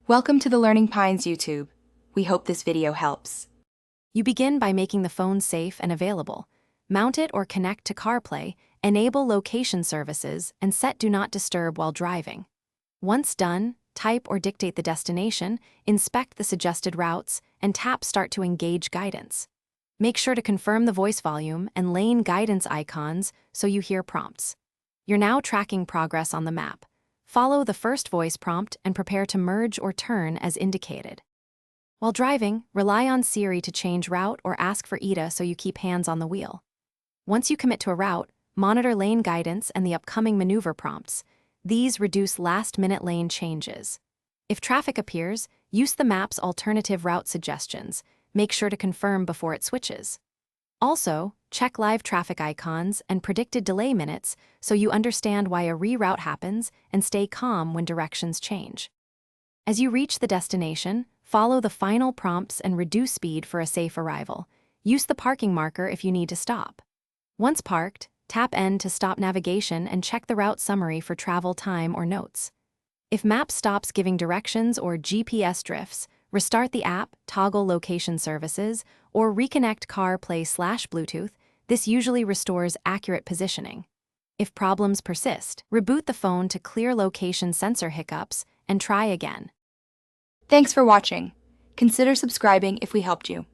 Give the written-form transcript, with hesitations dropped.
Welcome to the Learning Pines YouTube. We hope this video helps. You begin by making the phone safe and available. Mount it or connect to CarPlay, enable location services, and set Do Not Disturb while driving. Once done, type or dictate the destination, inspect the suggested routes, and tap Start to engage guidance. Make sure to confirm the voice volume and lane guidance icons so you hear prompts. You're now tracking progress on the map. Follow the first voice prompt and prepare to merge or turn as indicated. While driving, rely on Siri to change route or ask for Ida so you keep hands on the wheel. Once you commit to a route, monitor lane guidance and the upcoming maneuver prompts. These reduce last-minute lane changes. If traffic appears, use the map's alternative route suggestions. Make sure to confirm before it switches. Also, check live traffic icons and predicted delay minutes so you understand why a reroute happens and stay calm when directions change. As you reach the destination, follow the final prompts and reduce speed for a safe arrival. Use the parking marker if you need to stop. Once parked, tap N to stop navigation and check the route summary for travel time or notes. If map stops giving directions or GPS drifts, restart the app, toggle location services, or reconnect CarPlay/Bluetooth. This usually restores accurate positioning. If problems persist, reboot the phone to clear location sensor hiccups and try again. Thanks for watching. Consider subscribing if we helped you.